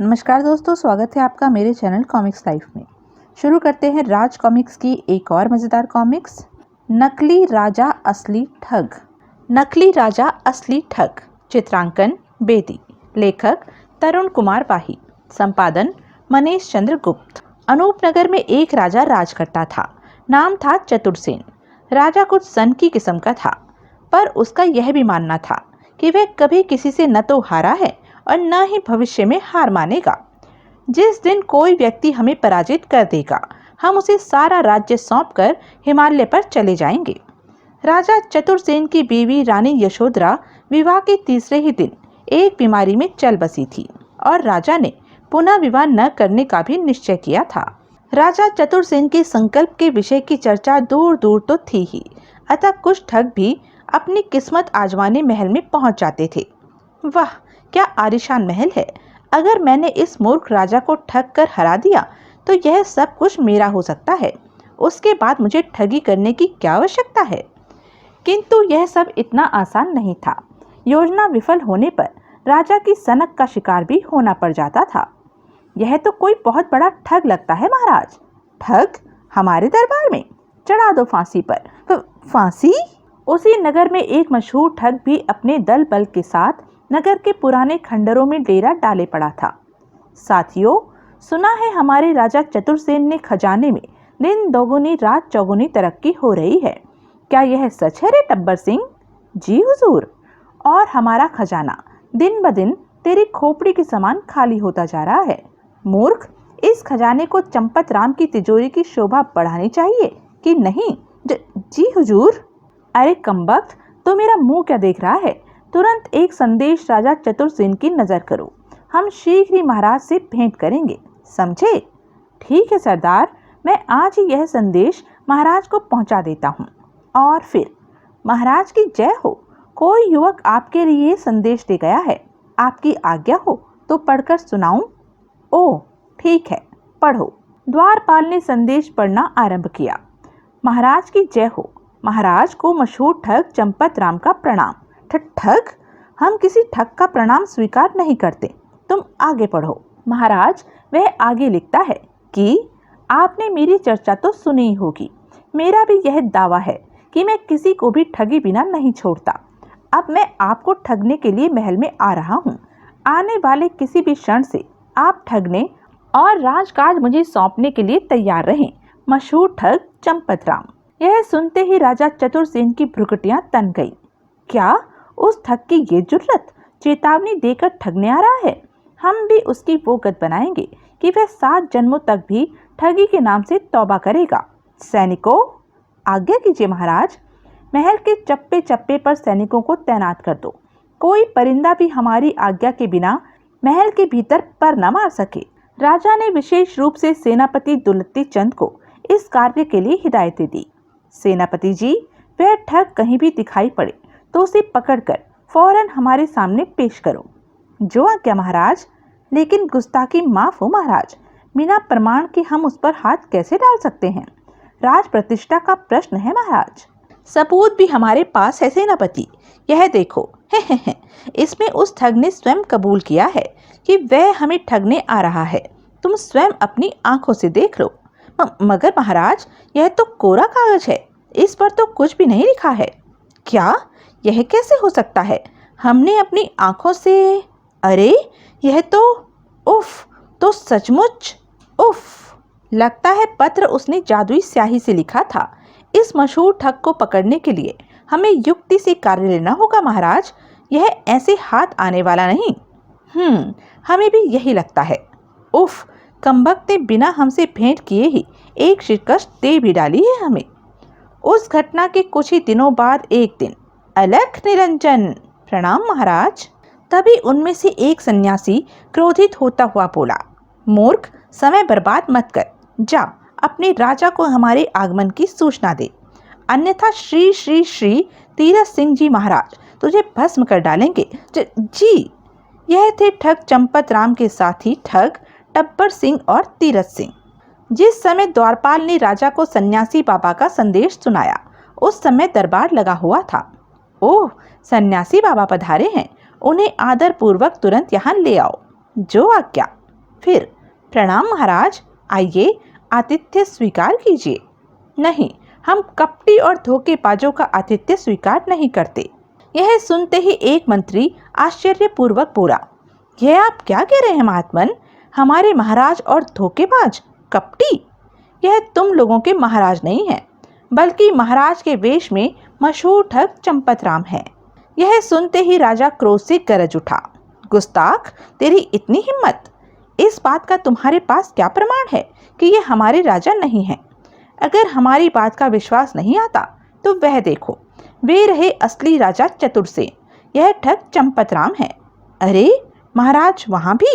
नमस्कार दोस्तों, स्वागत है आपका मेरे चैनल कॉमिक्स लाइफ में। शुरू करते हैं राज कॉमिक्स की एक और मज़ेदार कॉमिक्स, नकली राजा असली ठग। नकली राजा असली ठग, चित्रांकन बेदी, लेखक तरुण कुमार वाही, संपादन मनीष चंद्र गुप्त। अनूपनगर में एक राजा राज करता था। नाम था चतुरसेन। राजा कुछ सन की किस्म का था, पर उसका यह भी मानना था कि वह कभी किसी से न तो हारा है और न ही भविष्य में हार मानेगा। जिस दिन कोई व्यक्ति हमें पराजित कर देगा, हम उसे सारा राज्य सौंपकर हिमालय पर चले जाएंगे। राजा चतुरसेन की बीवी रानी यशोधरा विवाह के तीसरे ही दिन एक बीमारी में चल बसी थी और राजा ने पुनः विवाह न करने का भी निश्चय किया था। राजा चतुरसेन के संकल्प के विषय की चर्चा दूर दूर तो थी ही, अतः कुछ ठग भी अपनी किस्मत आजमाने महल में पहुंच जाते थे। वाह, क्या आलीशान महल है! अगर मैंने इस मूर्ख राजा को ठग कर हरा दिया तो यह सब कुछ मेरा हो सकता है। उसके बाद मुझे ठगी करने की क्या आवश्यकता है? किंतु यह सब इतना आसान नहीं था। योजना विफल होने पर राजा की सनक का शिकार भी होना पड़ जाता था। यह तो कोई बहुत बड़ा ठग लगता है महाराज। ठग हमारे दरबार में? चढ़ा दो फांसी पर। फांसी? उसी नगर में एक मशहूर ठग भी अपने दल बल के साथ नगर के पुराने खंडरों में डेरा डाले पड़ा था। साथियों, सुना है हमारे राजा चतुरसेन ने खजाने में दिन दोगुनी रात चौगुनी तरक्की हो रही है। क्या यह सच है रे टब्बर सिंह? जी हुजूर। और हमारा खजाना दिन ब दिन तेरी खोपड़ी के समान खाली होता जा रहा है। मूर्ख, इस खजाने को चंपत राम की तिजोरी की शोभा बढ़ानी चाहिए कि नहीं? जी हुजूर। अरे कमबख्त, तो मेरा मुंह क्या देख रहा है? तुरंत एक संदेश राजा चतुरसेन की नजर करो। हम शीघ्र ही महाराज से भेंट करेंगे, समझे? ठीक है सरदार, मैं आज ही यह संदेश महाराज को पहुंचा देता हूं। और फिर महाराज की जय हो। कोई युवक आपके लिए संदेश दे गया है। आपकी आज्ञा हो तो पढ़कर सुनाऊं? ओह ठीक है, पढ़ो। द्वारपाल ने संदेश पढ़ना आरंभ किया। महाराज की जय हो। महाराज को मशहूर ठग चंपत राम का प्रणाम। ठग? हम किसी ठग का प्रणाम स्वीकार नहीं करते। तुम आगे पढ़ो। महाराज, वह आगे लिखता है कि आपने मेरी चर्चा तो सुनी ही होगी। मेरा भी यह दावा है कि मैं किसी को भी ठगी बिना नहीं छोड़ता। अब मैं आपको ठगने के लिए महल में आ रहा हूँ। आने वाले किसी भी क्षण से आप ठगने और राजकाज मुझे सौंपने के लिए तैयार रहें। मशहूर ठग चंपत राम। यह सुनते ही राजा चतुरसेन की भ्रुकुटियां तन गई। क्या उस ठग की ये जुर्रत? चेतावनी देकर ठगने आ रहा है। हम भी उसकी वो गत बनाएंगे कि वह 7 जन्मों तक भी ठगी के नाम से तौबा करेगा। सैनिकों, आज्ञा कीजिए महाराज। महल के चप्पे चप्पे पर सैनिकों को तैनात कर दो। कोई परिंदा भी हमारी आज्ञा के बिना महल के भीतर पर न मार सके। राजा ने विशेष रूप से सेनापति दुलत्ती चंद को इस कार्य के लिए हिदायतें दी। सेनापति जी, वह ठग कहीं भी दिखाई पड़े तो उसे पकड़कर फौरन हमारे सामने पेश करो। जो आज्ञा महाराज। लेकिन गुस्ताखी माफ हो महाराज। बिना प्रमाण के हम उस पर हाथ कैसे डाल सकते हैं? राज प्रतिष्ठा का प्रश्न है महाराज। सबूत भी हमारे पास है सेनापति। यह देखो। इसमें उस ठग ने स्वयं कबूल किया है कि वह हमें ठगने आ रहा है। तुम स्वयं अपनी आंखों से देख लो। मगर महाराज, यह तो कोरा कागज है। इस पर तो कुछ भी नहीं लिखा है। क्या? यह कैसे हो सकता है? हमने अपनी आंखों से... अरे यह तो... उफ, तो सचमुच उफ। लगता है पत्र उसने जादुई स्याही से लिखा था। इस मशहूर ठग को पकड़ने के लिए हमें युक्ति से कार्य लेना होगा महाराज। यह ऐसे हाथ आने वाला नहीं। हमें भी यही लगता है। उफ, कमबख्त ने बिना हमसे भेंट किए ही एक शिकस्त दे भी डाली है हमें। उस घटना के कुछ ही दिनों बाद एक दिन, अलख निरंजन। प्रणाम महाराज। तभी उनमें से एक सन्यासी क्रोधित होता हुआ बोला, मूर्ख, समय बर्बाद मत कर। जा अपने राजा को हमारे आगमन की सूचना दे, अन्यथा श्री श्री श्री तीरथ सिंह जी महाराज तुझे भस्म कर डालेंगे। जी। यह थे ठग चंपत राम के साथी ठग टब्बर सिंह और तीरथ सिंह। जिस समय द्वारपाल ने राजा को सन्यासी बाबा का संदेश सुनाया, उस समय दरबार लगा हुआ था। ओह, सन्यासी बाबा पधारे हैं। उन्हें आदर पूर्वक तुरंत यहाँ ले आओ। जो आज्ञा। फिर प्रणाम महाराज, आइए आतिथ्य स्वीकार कीजिए। नहीं, हम कपटी और धोखेबाजों का आतिथ्य स्वीकार नहीं करते। यह सुनते ही एक मंत्री आश्चर्यपूर्वक बोला, यह आप क्या कह रहे हैं महात्मन? हमारे महाराज और धोखेबाज, कपटी? यह तुम लोगों के महाराज नहीं है, बल्कि महाराज के वेश में मशहूर ठग चंपतराम है। यह सुनते ही राजा क्रोध से गरज उठा, गुस्ताख, तेरी इतनी हिम्मत! इस बात का तुम्हारे पास क्या प्रमाण है कि ये हमारे राजा नहीं हैं? अगर हमारी बात का विश्वास नहीं आता तो वह देखो, वे रहे असली राजा चतुरसेन, यह ठग चंपतराम है। अरे महाराज, वहां भी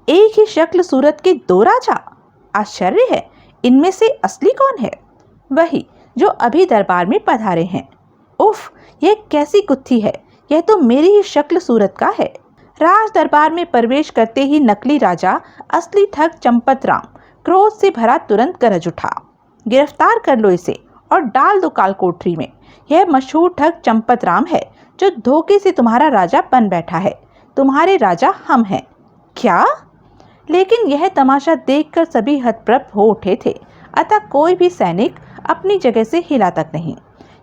एक ही शक्ल सूरत के दो राजा? आश्चर्य है, इनमें से असली कौन है? वही जो अभी दरबार में पधारे हैं। उफ, यह कैसी गुत्थी है, यह तो मेरी ही शक्ल सूरत का है। राज दरबार में प्रवेश करते ही नकली राजा असली ठग चंपतराम क्रोध से भरा तुरंत गरज उठा, गिरफ्तार कर लो इसे और डाल दो काल कोठरी में। यह मशहूर ठग चंपतराम है जो धोखे से तुम्हारा राजा बन बैठा है। तुम्हारे राजा हम हैं। क्या? लेकिन यह तमाशा देखकर सभी हतप्रभ हो उठे थे, अतः कोई भी सैनिक अपनी जगह से हिला तक नहीं।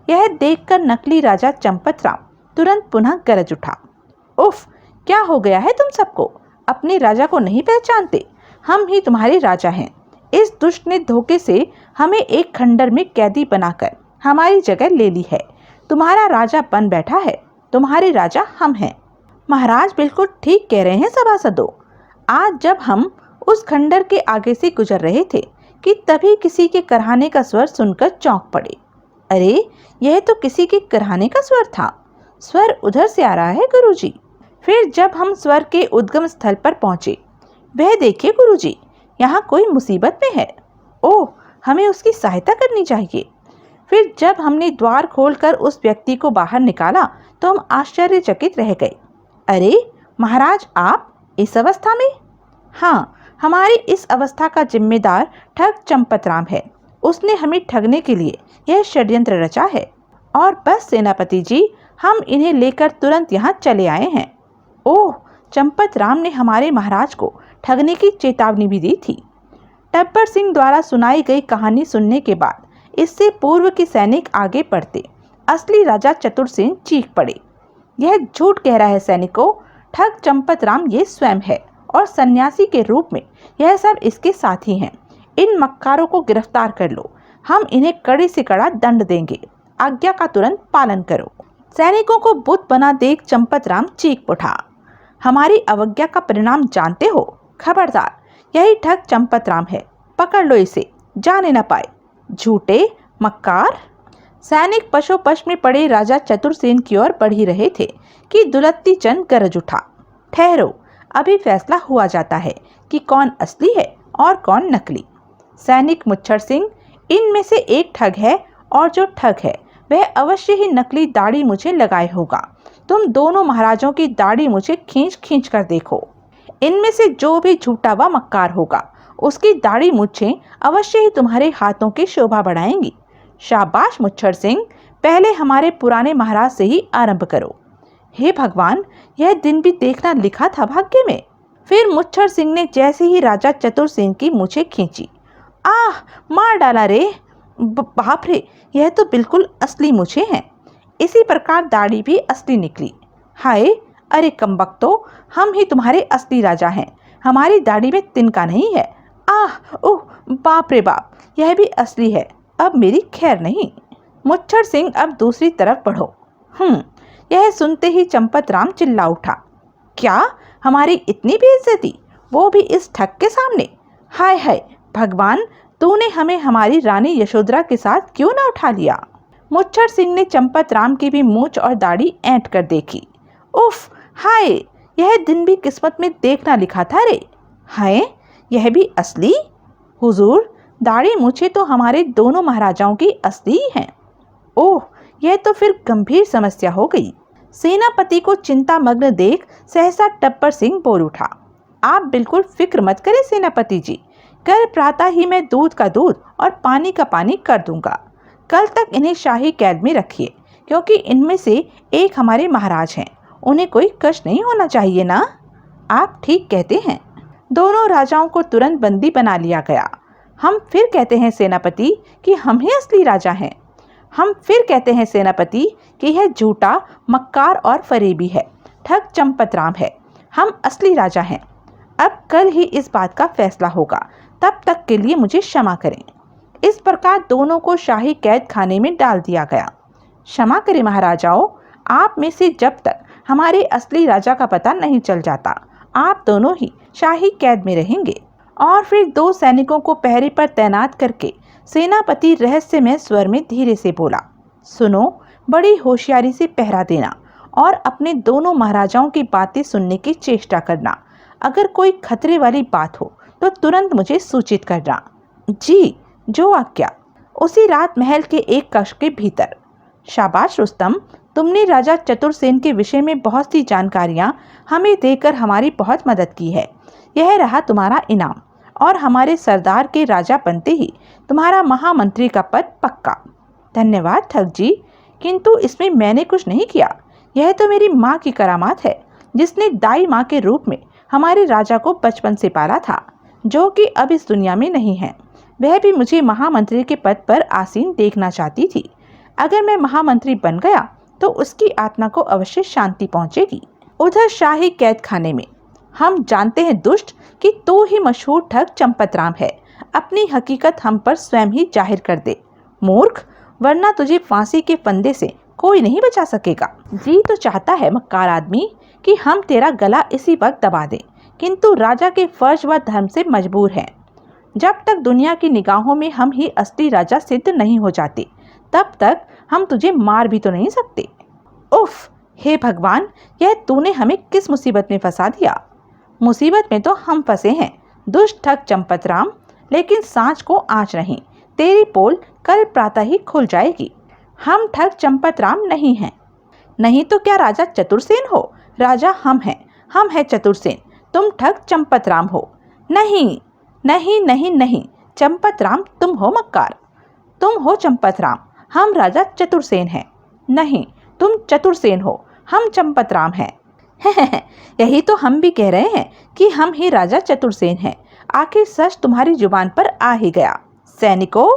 यह देखकर नकली राजा चंपतराम तुरंत पुनः गरज उठा, उफ, क्या हो गया है तुम सबको? अपने राजा को नहीं पहचानते? हम ही तुम्हारे राजा हैं। इस दुष्ट ने धोखे से हमें एक खंडर में कैदी बनाकर हमारी जगह ले ली है। तुम्हारा राजा बन बैठा है, तुम्हारे राजा हम हैं। महाराज बिल्कुल ठीक कह रहे हैं सभासदों। आज जब हम उस खंडर के आगे से गुजर रहे थे कि तभी किसी के कराहने का स्वर सुनकर चौंक पड़े। अरे, यह तो किसी के कराहने का स्वर था। स्वर उधर से आ रहा है गुरुजी। फिर जब हम स्वर के उद्गम स्थल पर पहुंचे, वह देखिए गुरुजी, यहाँ कोई मुसीबत में है। ओह, हमें उसकी सहायता करनी चाहिए। फिर जब हमने द्वार खोलकर उस व्यक्ति को बाहर निकाला तो हम आश्चर्यचकित रह गए। अरे महाराज, आप इस अवस्था में? हाँ, हमारी इस अवस्था का जिम्मेदार ठग चंपतराम है। उसने हमें ठगने के लिए यह षड्यंत्र रचा है। और बस सेनापति जी, हम इन्हें लेकर तुरंत यहाँ चले आए हैं। ओह, चंपतराम ने हमारे महाराज को ठगने की चेतावनी भी दी थी। टप्पर सिंह द्वारा सुनाई गई कहानी सुनने के बाद इससे पूर्व के सैनिक आगे बढ़ते असली राजा चतुरसेन चीख पड़े, यह झूठ कह रहा है सैनिकों, ठग चंपतराम ये स्वयं है और सन्यासी के रूप में यह सब इसके साथी हैं। इन मक्कारों को गिरफ्तार कर लो, हम इन्हें कड़े से कड़ा दंड देंगे। आज्ञा का तुरंत पालन करो। सैनिकों को बुत बना देख चंपतराम चीख उठा, हमारी अवज्ञा का परिणाम जानते हो? खबरदार, यही ठग चंपतराम है, पकड़ लो इसे, जाने न पाए। झूठे मक्कार! सैनिक पशोपश में पड़े राजा चतुरसेन की ओर बढ़ ही रहे थे कि दुलत्ती चंद गरज उठा, ठहरो, अभी फैसला हुआ जाता है कि कौन असली है और कौन नकली। सैनिक मुच्छर सिंह, इनमें से एक ठग है और जो ठग है वह अवश्य ही नकली दाढ़ी मुझे लगाए होगा। तुम दोनों महाराजों की दाढ़ी मुझे खींच खींच कर देखो। इनमें से जो भी झूठा व मक्कार होगा उसकी दाढ़ी मुझे अवश्य ही तुम्हारे हाथों की शोभा बढ़ाएंगी। शाबाश मुच्छर सिंह, पहले हमारे पुराने महाराज से ही आरंभ करो। हे भगवान, यह दिन भी देखना लिखा था भाग्य में। फिर मुच्छर सिंह ने जैसे ही राजा चतुरसेन की मूछें खींची, आह, मार डाला रे! बाप रे, यह तो बिल्कुल असली मूछें हैं। इसी प्रकार दाढ़ी भी असली निकली। हाय, अरे कमबख्तों, हम ही तुम्हारे असली राजा हैं। हमारी दाढ़ी में तिनका नहीं है। आह, ओह, बाप रे बाप, यह भी असली है। अब मेरी खैर नहीं। मुच्छर सिंह, अब दूसरी तरफ बढ़ो। यह सुनते ही चंपतराम चिल्ला उठा, क्या हमारी इतनी बेइज्जती, वो भी इस ठग के सामने? हाय हाय भगवान, तूने हमें हमारी रानी यशोधरा के साथ क्यों न उठा लिया? मुच्छर सिंह ने चंपतराम की भी मूछ और दाढ़ी ऐंठ कर देखी। उफ, हाय, यह दिन भी किस्मत में देखना लिखा था रे। हाय, यह भी असली? हुजूर, दाढ़ी मूछे तो हमारे दोनों महाराजाओं की असली ही हैं। ओह, यह तो फिर गंभीर समस्या हो गई। सेनापति को चिंता मग्न देख सहसा टप्पर सिंह बोल उठा, आप बिल्कुल फिक्र मत करें सेनापति जी, कल प्रातः ही मैं दूध का दूध और पानी का पानी कर दूंगा। कल तक इन्हें शाही कैद में रखिए, क्योंकि इनमें से एक हमारे महाराज हैं, उन्हें कोई कष्ट नहीं होना चाहिए ना। आप ठीक कहते हैं। दोनों राजाओं को तुरंत बंदी बना लिया गया। हम फिर कहते हैं सेनापति कि हम ही असली राजा हैं। हम फिर कहते हैं सेनापति कि यह झूठा, मक्कार और फरेबी है, ठग चंपतराम है। हम असली राजा हैं। अब कल ही इस बात का फैसला होगा, तब तक के लिए मुझे क्षमा करें। इस प्रकार दोनों को शाही कैद खाने में डाल दिया गया। क्षमा करें महाराजाओं, आप में से जब तक हमारे असली राजा का पता नहीं चल जाता, आप दोनों ही शाही कैद में रहेंगे। और फिर दो सैनिकों को पहरे पर तैनात करके सेनापति रहस्यमय स्वर में धीरे से बोला, सुनो, बड़ी होशियारी से पहरा देना और अपने दोनों महाराजाओं की बातें सुनने की चेष्टा करना। अगर कोई खतरे वाली बात हो तो तुरंत मुझे सूचित करना। जी, जो आज्ञा। उसी रात महल के एक कक्ष के भीतर। शाबाश रुस्तम, तुमने राजा चतुरसेन के विषय में बहुत सी जानकारियां हमें देकर हमारी बहुत मदद की है। यह रहा तुम्हारा इनाम, और हमारे सरदार के राजा बनते ही तुम्हारा महामंत्री का पद पक्का। धन्यवाद ठग जी, किंतु इसमें मैंने कुछ नहीं किया। यह तो मेरी माँ की करामात है, जिसने दाई माँ के रूप में हमारे राजा को बचपन से पाला था, जो कि अब इस दुनिया में नहीं है। वह भी मुझे महामंत्री के पद पर आसीन देखना चाहती थी। अगर मैं महामंत्री बन गया तो उसकी आत्मा को अवश्य शांति पहुंचेगी। उधर शाही कैद खाने में हम जानते हैं दुष्ट कि तू ही मशहूर ठग चंपतराम है। अपनी हकीकत हम पर स्वयं ही जाहिर कर दे मूर्ख, वरना तुझे फांसी के फंदे से कोई नहीं बचा सकेगा। जी तो चाहता है मक्कार आदमी कि हम तेरा गला इसी वक्त दबा दें, किंतु राजा के फर्ज व धर्म से मजबूर हैं। जब तक दुनिया की निगाहों में हम ही असली राजा सिद्ध नहीं हो जाते, तब तक हम तुझे मार भी तो नहीं सकते। उफ, हे भगवान, यह तूने हमें किस मुसीबत में फंसा दिया। मुसीबत में तो हम फंसे हैं, दुष्ट ठग चंपतराम, लेकिन सांच को आँच नहीं, तेरी पोल कल प्रातः ही खुल जाएगी। हम ठग चंपतराम नहीं हैं। नहीं तो क्या राजा चतुरसेन हो? राजा हम हैं चतुरसेन, तुम ठग चंपतराम हो। नहीं नहीं नहीं नहीं, चंपतराम तुम हो मक्कार, तुम हो चंपतराम, हम राजा चतुरसेन हैं। नहीं, तुम चतुरसेन हो, हम चंपतराम हैं। यही तो हम भी कह रहे हैं कि हम ही राजा चतुरसेन हैं। आखिर सच तुम्हारी जुबान पर आ ही गया। सैनिकों,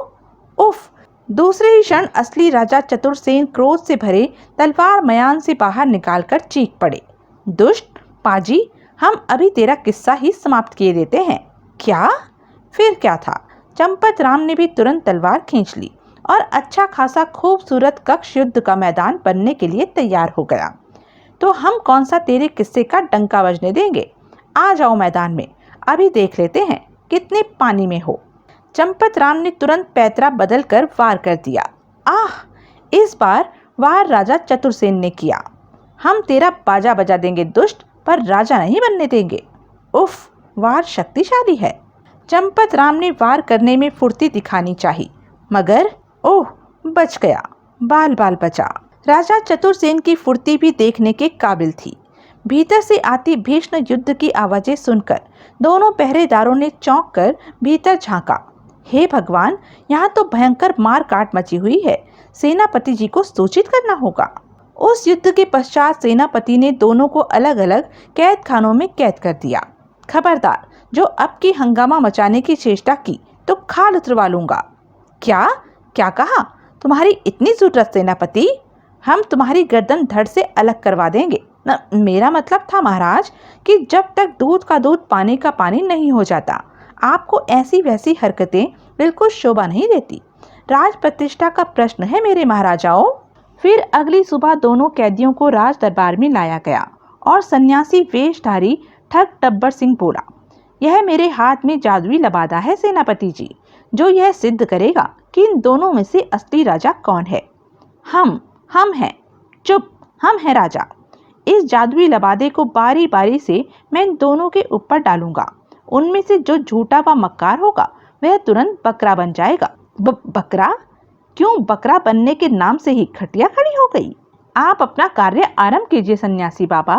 उफ! दूसरे ही क्षण असली राजा चतुरसेन क्रोध से भरे तलवार मयान से बाहर निकालकर चीख पड़े, दुष्ट पाजी, हम अभी तेरा किस्सा ही समाप्त किए देते हैं। क्या? फिर क्या था? चंपतराम ने भी तुरंत तलवार खींच ली और अच्छा खासा खूबसूरत कक्ष युद्ध का मैदान बनने के लिए तैयार हो गया। तो हम कौन सा तेरे किस्से का डंका बजने देंगे। आ जाओ मैदान में, अभी देख लेते हैं कितने पानी में हो। चंपतराम ने तुरंत पैतरा बदल कर वार कर दिया। आह! इस बार वार राजा चतुरसेन ने किया। हम तेरा बाजा बजा देंगे दुष्ट, पर राजा नहीं बनने देंगे। उफ! वार शक्तिशाली है। चंपतराम ने वार करने में फुर्ती दिखानी चाहिए, मगर ओह, बच गया, बाल बाल बचा। राजा चतुरसेन की फुर्ती भी देखने के काबिल थी। भीतर से आती भीषण युद्ध की आवाजें सुनकर दोनों पहरेदारों ने चौंक कर भीतर झांका। हे भगवान, यहाँ तो भयंकर मार काट मची हुई है। सेनापति जी को सूचित करना होगा। उस युद्ध के पश्चात सेनापति ने दोनों को अलग अलग कैद खानों में कैद कर दिया। खबरदार, जो अब की हंगामा मचाने की चेष्टा की तो खाल उतरवा लूंगा। क्या क्या कहा? तुम्हारी इतनी जरूरत सेनापति? हम तुम्हारी गर्दन धड़ से अलग करवा देंगे। न, मेरा मतलब था महाराज कि जब तक दूध का दूध पानी का पानी नहीं हो जाता, आपको ऐसी वैसी हरकतें बिल्कुल शोभा नहीं देती। राज प्रतिष्ठा का प्रश्न है मेरे महाराजाओं। फिर अगली सुबह दोनों कैदियों को राज दरबार में लाया गया और सन्यासी वेशधारी ठग टब्बर सिंह बोला, यह मेरे हाथ में जादुई लबादा है सेनापति जी, जो यह सिद्ध करेगा कि इन दोनों में से असली राजा कौन है। हम हैं। चुप, हम हैं राजा। इस जादुई लबादे को बारी बारी से मैं इन दोनों के ऊपर डालूंगा। उनमें से जो झूठा व मक्कार होगा वह तुरंत बकरा बन जाएगा। बकरा? क्यों, बकरा बनने के नाम से ही खटिया खड़ी हो गई। आप अपना कार्य आरंभ कीजिए सन्यासी बाबा।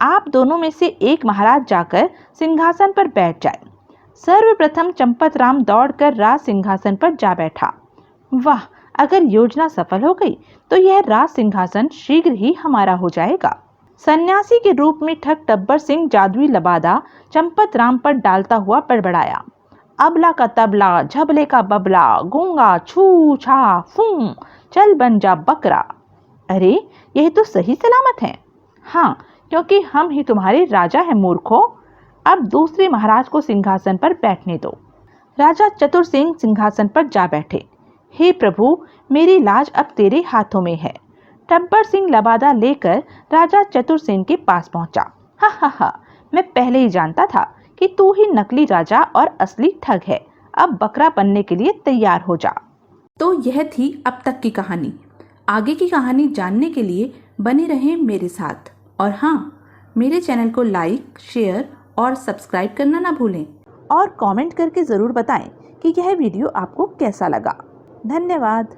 आप दोनों में से एक महाराज जाकर सिंहासन पर बैठ जाए। सर्वप्रथम चंपतराम दौड़कर राज सिंहासन पर जा बैठा। वाह, अगर योजना सफल हो गई तो यह राज सिंहासन शीघ्र ही हमारा हो जाएगा। सन्यासी के रूप में ठग टब्बर सिंह जादुई लबादा चंपत राम पर डालता हुआ बड़बड़ाया, अबला का तबला, झबले का बबला, गूंगा छू छा फू, चल बन जा बकरा। अरे यह तो सही सलामत है। हाँ, क्योंकि हम ही तुम्हारे राजा हैं मूर्खों। अब दूसरे महाराज को सिंहासन पर बैठने दो। राजा चतुर सिंह सिंहासन पर जा बैठे। हे प्रभु, मेरी लाज अब तेरे हाथों में है। टब्बर सिंह लबादा लेकर राजा चतुर सिंह के पास पहुंचा। हा हा हा, मैं पहले ही जानता था कि तू ही नकली राजा और असली ठग है। अब बकरा बनने के लिए तैयार हो जा। तो यह थी अब तक की कहानी। आगे की कहानी जानने के लिए बने रहें मेरे साथ। और हाँ, मेरे चैनल को लाइक, शेयर और सब्सक्राइब करना ना भूलें। और कमेंट करके ज़रूर बताएं कि यह वीडियो आपको कैसा लगा। धन्यवाद।